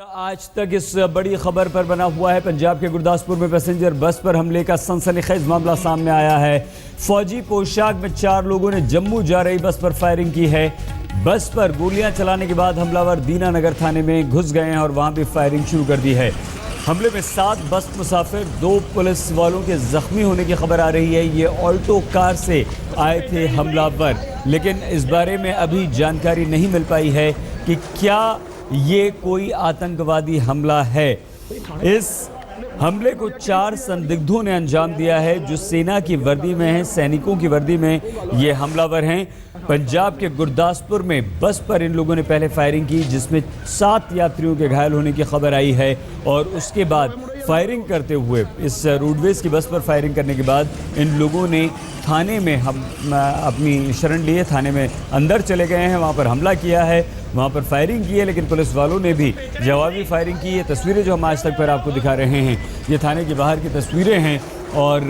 आज तक इस बड़ी खबर पर बना हुआ है। पंजाब के गुरदासपुर में पैसेंजर बस पर हमले का सनसनीखेज मामला सामने आया है। फौजी पोशाक में 4 लोगों ने जम्मू जा रही बस पर फायरिंग की है। बस पर गोलियां चलाने के बाद हमलावर दीनानगर थाने में घुस गए हैं और वहां भी फायरिंग शुरू कर दी है। हमले में 7 बस मुसाफिर 2 पुलिस वालों के जख्मी होने की खबर आ रही है। ये ऑल्टो कार से आए थे हमलावर, लेकिन इस बारे में अभी जानकारी नहीं मिल पाई है कि क्या ये कोई आतंकवादी हमला है। इस हमले को 4 संदिग्धों ने अंजाम दिया है जो सेना की वर्दी में हैं, सैनिकों की वर्दी में ये हमलावर हैं। पंजाब के गुरदासपुर में बस पर इन लोगों ने पहले फायरिंग की, जिसमें 7 यात्रियों के घायल होने की खबर आई है और उसके बाद फायरिंग करते हुए इस रोडवेज की बस पर फायरिंग करने के बाद इन लोगों ने थाने में अपनी शरण लिए, थाने में अंदर चले गए हैं, वहाँ पर हमला किया है, वहाँ पर फायरिंग की है। लेकिन पुलिस वालों ने भी जवाबी फायरिंग की। ये तस्वीरें जो हम आज तक पर आपको दिखा रहे हैं, ये थाने के बाहर की तस्वीरें हैं और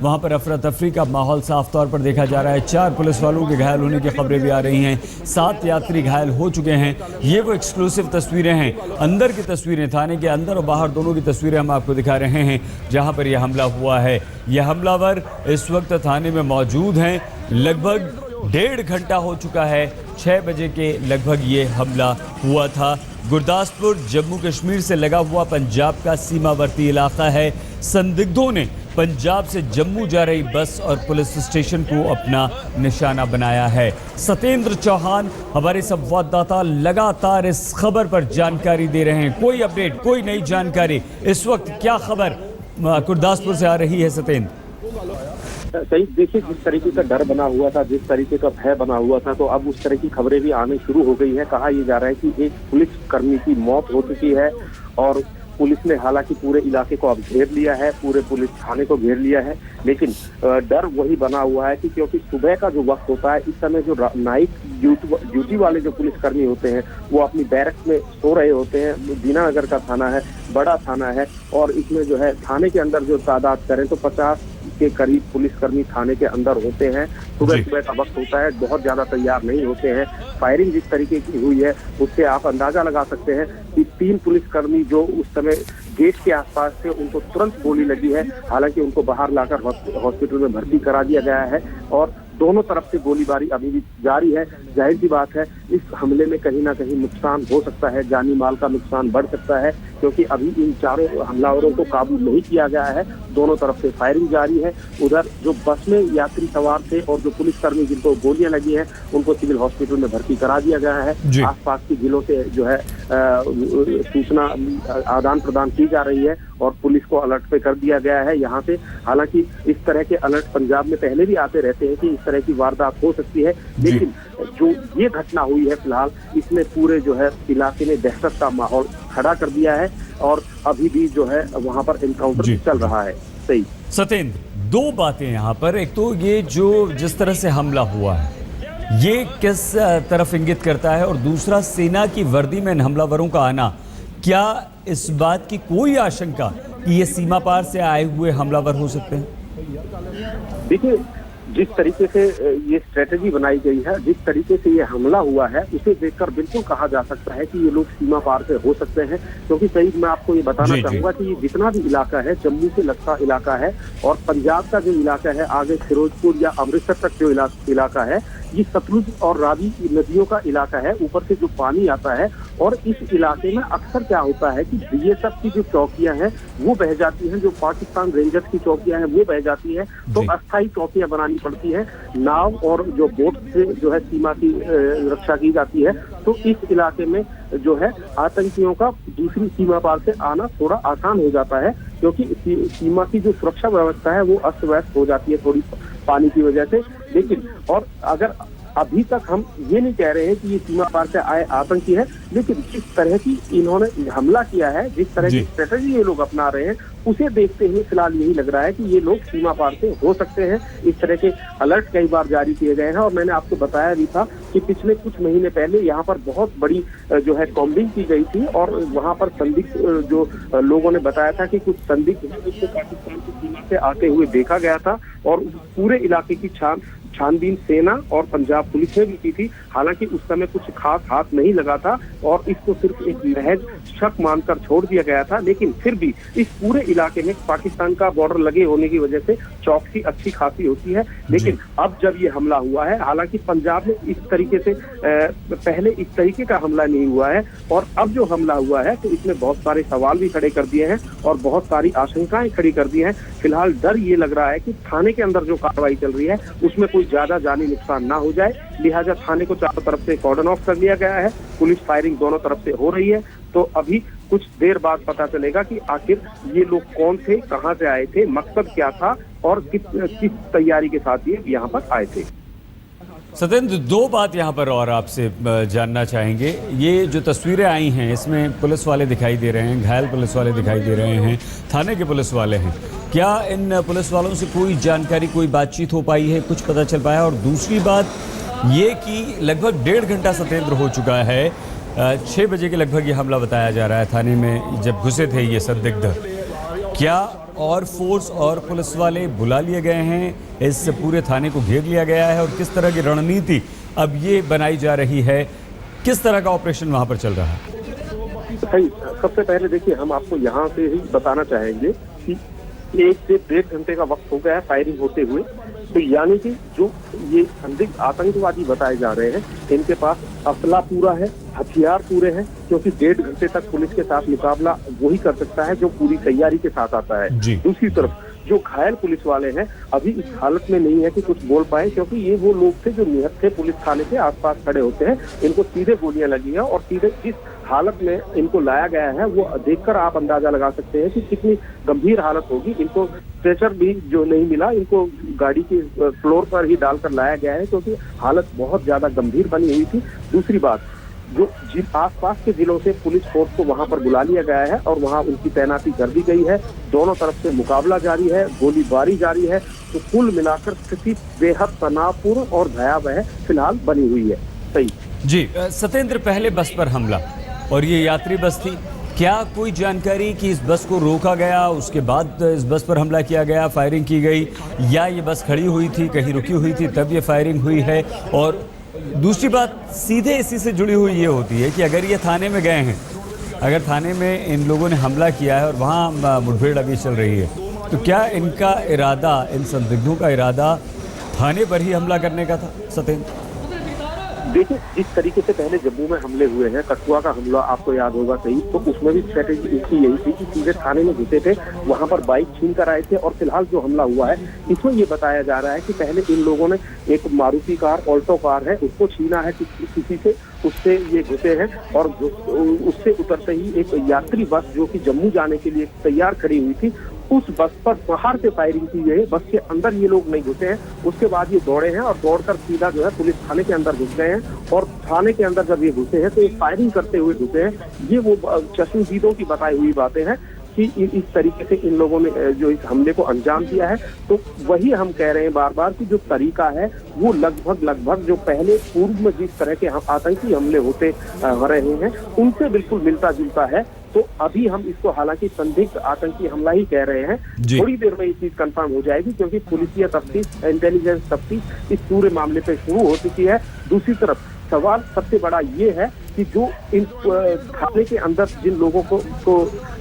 वहाँ पर अफरा तफरी का माहौल साफ तौर पर देखा जा रहा है। 4 पुलिस वालों के घायल होने की खबरें भी आ रही हैं, 7 यात्री घायल हो चुके हैं। ये वो एक्सक्लूसिव तस्वीरें हैं, अंदर की तस्वीरें, थाने के अंदर और बाहर दोनों की तस्वीरें हम आपको दिखा रहे हैं जहाँ पर यह हमला हुआ है। यह हमलावर इस वक्त थाने में मौजूद हैं। लगभग 1.5 घंटा हो चुका है। 6 बजे के लगभग ये हमला हुआ था। गुरदासपुर जम्मू कश्मीर से लगा हुआ पंजाब का सीमावर्ती इलाका है। संदिग्धों ने पंजाब से जम्मू जा रही बस और पुलिस स्टेशन को अपना निशाना बनाया है। सत्येंद्र चौहान हमारे संवाददाता लगातार इस खबर पर जानकारी दे रहे हैं। कोई अपडेट, कोई नई जानकारी, इस वक्त क्या खबर गुरदासपुर से आ रही है सत्येंद्र? सही देखिए, जिस तरीके का डर बना हुआ था, जिस तरीके का भय बना हुआ था, तो अब उस तरह की खबरें भी आने शुरू हो गई है। कहा यह जा रहा है कि एक पुलिस कर्मी की मौत हो चुकी है और पुलिस ने हालांकि पूरे इलाके को अब घेर लिया है, पूरे पुलिस थाने को घेर लिया है। लेकिन डर वही बना हुआ है कि क्योंकि सुबह का जो वक्त होता है, इस समय जो नाइट ड्यूटी वाले जो पुलिसकर्मी होते हैं वो अपनी बैरक्स में सो रहे होते हैं। दीनानगर का थाना है, बड़ा थाना है और इसमें जो है थाने के अंदर जो तादाद करें तो 50 के करीब पुलिसकर्मी थाने के अंदर होते हैं। सुबह का वक्त होता है, बहुत ज्यादा तैयार नहीं होते हैं। फायरिंग जिस तरीके की हुई है उससे आप अंदाजा लगा सकते हैं कि 3 पुलिसकर्मी जो उस समय गेट के आसपास थे उनको तुरंत गोली लगी है। हालांकि उनको बाहर लाकर हॉस्पिटल में भर्ती करा दिया गया है और दोनों तरफ से गोलीबारी अभी भी जारी है। जाहिर सी बात है, इस हमले में कहीं ना कहीं नुकसान हो सकता है, जानी माल का नुकसान बढ़ सकता है, क्योंकि अभी इन 4 हमलावरों को काबू नहीं किया गया है। दोनों तरफ से फायरिंग जारी है। उधर जो बस में यात्री सवार थे और जो पुलिसकर्मी जिनको गोलियां लगी हैं उनको सिविल हॉस्पिटल में भर्ती करा दिया गया है। आसपास की जिलों से जो है सूचना आदान प्रदान की जा रही है और पुलिस को अलर्ट पे कर दिया गया है यहाँ से। हालांकि इस तरह के अलर्ट पंजाब में पहले भी आते रहते हैं कि इस तरह की वारदात हो सकती है, लेकिन जो ये घटना हुई है फिलहाल इसने पूरे जो है इलाके में दहशत का माहौल खड़ा कर दिया है और अभी भी जो है वहाँ पर एनकाउंटर चल रहा है। सही सत्येंद्र, 2 बातें यहाँ पर। एक तो ये जो जिस तरह से हमला हुआ है ये किस तरफ इंगित करता है, और दूसरा सेना की वर्दी में इन हमलावरों का आना, क्या इस बात की कोई आशंका कि ये सीमा पार से आए हुए हमलावर हो सकते हैं? देखिए, जिस तरीके से ये स्ट्रेटेजी बनाई गई है, जिस तरीके से ये हमला हुआ है, उसे देखकर बिल्कुल कहा जा सकता है कि ये लोग सीमा पार से हो सकते हैं। क्योंकि सही मैं आपको ये बताना चाहूंगा कि ये जितना भी इलाका है, जम्मू से लगता इलाका है और पंजाब का जो इलाका है आगे फिरोजपुर या अमृतसर तक जो इलाका है, ये सतलुज और रावी नदियों का इलाका है। ऊपर से जो पानी आता है और इस इलाके में अक्सर क्या होता है कि बीएसएफ की जो चौकियां हैं वो बह जाती हैं, जो पाकिस्तान रेंजर्स की चौकियां हैं वो बह जाती हैं, तो अस्थायी चौकियां बनानी पड़ती है। नाव और जो बोट से जो है सीमा की रक्षा की जाती है। तो इस इलाके में जो है आतंकियों का दूसरी सीमा पार से आना थोड़ा आसान हो जाता है, क्योंकि सीमा की जो सुरक्षा व्यवस्था है वो अस्त व्यस्त हो जाती है थोड़ी पानी की वजह से। लेकिन और अगर अभी तक हम ये नहीं कह रहे हैं कि ये सीमा पार से आए आतंकी है, लेकिन जिस तरह की इन्होंने हमला किया है, जिस तरह की स्ट्रेटेजी ये लोग अपना रहे हैं, उसे देखते हुए फिलहाल यही लग रहा है कि ये लोग सीमा पार से हो सकते हैं। इस तरह के अलर्ट कई बार जारी किए गए हैं और मैंने आपको बताया भी था कि पिछले कुछ महीने पहले यहाँ पर बहुत बड़ी जो है कॉम्बिंग की गई थी और वहाँ पर संदिग्ध जो लोगों ने बताया था कि कुछ संदिग्ध पाकिस्तान की सीमा से आते हुए देखा गया था और पूरे इलाके की छानबीन सेना और पंजाब पुलिस ने भी की थी। हालांकि उस समय कुछ खास हाथ नहीं लगा था और इसको सिर्फ एक महज शक मानकर छोड़ दिया गया था, लेकिन फिर भी इस पूरे इलाके में पाकिस्तान का बॉर्डर लगे होने की वजह से चौकसी अच्छी खासी होती है। लेकिन अब जब ये हमला हुआ है, हालांकि पंजाब में इस तरीके से पहले इस तरीके का हमला नहीं हुआ है, और अब जो हमला हुआ है तो इसमें बहुत सारे सवाल भी खड़े कर दिए हैं और बहुत सारी आशंकाएं खड़ी कर दी हैं। फिलहाल डर ये लग रहा है कि थाने के अंदर जो कार्रवाई चल रही है उसमें कोई ज्यादा जानी नुकसान ना हो जाए, लिहाजा थाने को चारों तरफ से कॉर्डन ऑफ कर लिया गया है। पुलिस फायरिंग दोनों तरफ से हो रही है, तो अभी कुछ देर बाद पता चलेगा कि आखिर ये लोग कौन थे, कहां से आए थे, मकसद क्या था और किस तैयारी के साथ ये यहाँ पर आए थे। सत्येंद्र, दो बात यहाँ पर और आपसे जानना चाहेंगे। ये जो तस्वीरें आई हैं इसमें पुलिस वाले दिखाई दे रहे हैं, घायल पुलिस वाले दिखाई दे रहे हैं, थाने के पुलिस वाले हैं। क्या इन पुलिस वालों से कोई जानकारी, कोई बातचीत हो पाई है, कुछ पता चल पाया? और दूसरी बात ये कि लगभग 1.5 घंटा सत्येंद्र हो चुका है, 6 बजे के लगभग ये हमला बताया जा रहा है थाने में जब घुसे थे ये संदिग्ध। क्या और फोर्स और पुलिस वाले बुला लिए गए हैं, इस पूरे थाने को घेर लिया गया है, और किस तरह की रणनीति अब ये बनाई जा रही है, किस तरह का ऑपरेशन वहां पर चल रहा है? सही, सबसे पहले देखिए हम आपको यहाँ से ही बताना चाहेंगे कि 1 से 1.5 घंटे का वक्त हो गया है फायरिंग होते हुए। तो यानी कि जो ये संदिग्ध आतंकवादी बताए जा रहे हैं इनके पास असला पूरा है, हथियार पूरे हैं, क्योंकि 1.5 घंटे तक पुलिस के साथ मुकाबला वही कर सकता है जो पूरी तैयारी के साथ आता है। दूसरी तरफ जो घायल पुलिस वाले हैं अभी इस हालत में नहीं है कि कुछ बोल पाए, क्योंकि ये वो लोग थे जो निहत्थे थे पुलिस थाने के आसपास खड़े होते हैं। इनको सीधे गोलियां लगी हैं और सीधे जिस हालत में इनको लाया गया है वो देखकर आप अंदाजा लगा सकते हैं कि कितनी गंभीर हालत होगी। इनको स्ट्रेचर भी जो नहीं मिला, इनको गाड़ी के फ्लोर पर ही डालकर लाया गया है, क्योंकि हालत बहुत ज्यादा गंभीर बनी हुई थी। दूसरी बात, जो आसपास के जिलों से पुलिस फोर्स को वहां पर बुला लिया गया है और वहां उनकी तैनाती कर दी गई है। दोनों तरफ से मुकाबला जारी है, गोलीबारी जारी है। तो कुल मिलाकर स्थिति बेहद तनावपूर्ण और भयावह फिलहाल बनी हुई है। सही जी सत्येंद्र, पहले बस पर हमला और ये यात्री बस थी, क्या कोई जानकारी कि इस बस को रोका गया, उसके बाद इस बस पर हमला किया गया, फायरिंग की गई, या ये बस खड़ी हुई थी, कहीं रुकी हुई थी तब ये फायरिंग हुई है? और दूसरी बात सीधे इसी से जुड़ी हुई ये होती है कि अगर ये थाने में गए हैं, अगर थाने में इन लोगों ने हमला किया है और वहाँ मुठभेड़ अभी चल रही है, तो क्या इनका इरादा, इन संदिग्धों का इरादा थाने पर ही हमला करने का था? सत्येंद्र, देखिए जिस तरीके से पहले जम्मू में हमले हुए हैं, कठुआ का हमला आपको याद होगा सही, तो उसमें भी स्ट्रेटेजी इनकी यही थी कि सीधे थाने में घुसे थे, वहां पर बाइक छीन कर आए थे। और फिलहाल जो हमला हुआ है इसमें ये बताया जा रहा है कि पहले इन लोगों ने एक मारुति कार, ऑल्टो कार है, उसको छीना है किसी से, उससे ये घुसे हैं और उससे उतरते ही एक यात्री बस जो कि जम्मू जाने के लिए तैयार खड़ी हुई थी, उस बस पर बाहर से फायरिंग की गई है। बस के अंदर ये लोग नहीं घुसे हैं। उसके बाद ये दौड़े हैं और दौड़कर सीधा जो है पुलिस थाने के अंदर घुस गए हैं। और थाने के अंदर जब ये घुसे हैं तो ये फायरिंग करते हुए घुसे हैं। ये वो चश्मदीदों की बताई हुई बातें हैं कि इस तरीके से इन लोगों ने जो इस हमले को अंजाम दिया है। तो वही हम कह रहे हैं बार बार कि जो तरीका है वो लगभग जो पहले पूर्व में जिस तरह के आतंकी हमले होते रहे हैं उनसे बिल्कुल मिलता जुलता है। तो अभी हम इसको हालांकि संदिग्ध आतंकी हमला ही कह रहे हैं। थोड़ी देर में ये चीज कंफर्म हो जाएगी, क्योंकि पुलिसिया तफ्तीश, इंटेलिजेंस तफ्तीश इस पूरे मामले पे शुरू हो चुकी है। दूसरी तरफ सवाल सबसे बड़ा ये है कि जो इन थाने के अंदर जिन लोगों को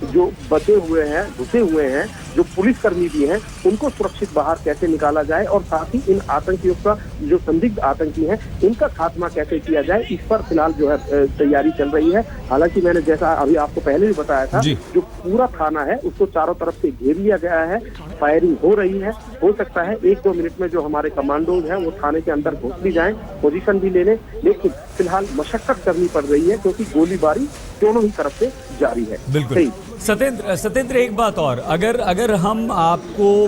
जो बचे हुए हैं, घुसे हुए हैं, जो पुलिसकर्मी भी हैं, उनको सुरक्षित बाहर कैसे निकाला जाए और साथ ही इन आतंकियों का जो संदिग्ध आतंकी हैं इनका खात्मा कैसे किया जाए, इस पर फिलहाल जो है तैयारी चल रही है। हालांकि मैंने जैसा अभी आपको पहले भी बताया था, जो पूरा थाना है उसको चारों तरफ से घेर लिया गया है, फायरिंग हो रही है। हो सकता है 1-2 मिनट में जो हमारे कमांडोज हैं वो थाने के अंदर घुस भी जाएं, पोजीशन भी ले लें, लेकिन फिलहाल मशक्कत करनी पड़ रही है क्योंकि गोलीबारी दोनों ही तरफ से जारी है। बिल्कुल सत्येंद्र, एक बात और, अगर हम आपको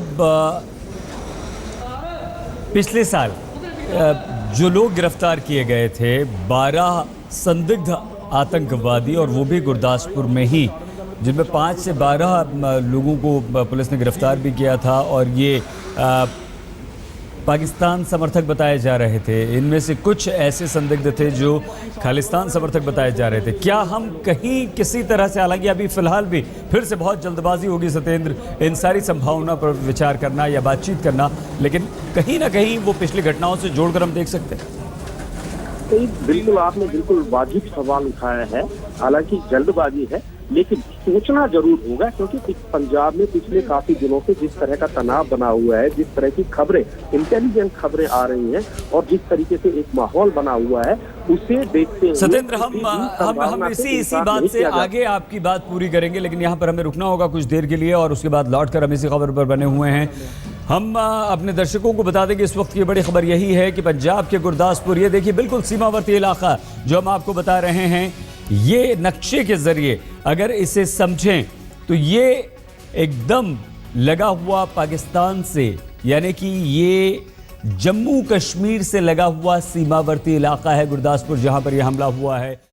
पिछले साल जो लोग गिरफ्तार किए गए थे 12 संदिग्ध आतंकवादी, और वो भी गुरदासपुर में ही, जिनमें 5 से 12 लोगों को पुलिस ने गिरफ्तार भी किया था, और ये पाकिस्तान समर्थक बताए जा रहे थे। इनमें से कुछ ऐसे संदिग्ध थे जो खालिस्तान समर्थक बताए जा रहे थे। क्या हम कहीं किसी तरह से, हालांकि अभी फिलहाल भी फिर से बहुत जल्दबाजी होगी सत्येंद्र इन सारी संभावना पर विचार करना या बातचीत करना, लेकिन कहीं ना कहीं वो पिछली घटनाओं से जोड़कर हम देख सकते हैं। तो बिल्कुल आपने बिल्कुल वाजिब सवाल उठाया है। हालांकि जल्दबाजी है, लेकिन सोचना जरूर होगा, क्योंकि पंजाब में पिछले काफी दिनों से जिस तरह का तनाव बना हुआ है, जिस तरह की खबरें, इंटेलिजेंट खबरें आ रही हैं और जिस तरीके से एक माहौल बना हुआ है, उसे देखते हुए सत्येंद्र हम इसी बात से आगे आपकी बात पूरी करेंगे, लेकिन यहाँ पर हमें रुकना होगा कुछ देर के लिए और उसके बाद लौटकर हम इसी खबर पर बने हुए हैं। हम अपने दर्शकों को बता दें कि इस वक्त की बड़ी खबर यही है कि पंजाब के गुरदासपुर, ये देखिए बिल्कुल सीमावर्ती इलाका जो हम आपको बता रहे हैं, ये नक्शे के जरिए अगर इसे समझें तो ये एकदम लगा हुआ पाकिस्तान से, यानी कि ये जम्मू कश्मीर से लगा हुआ सीमावर्ती इलाका है गुरदासपुर, जहां पर यह हमला हुआ है।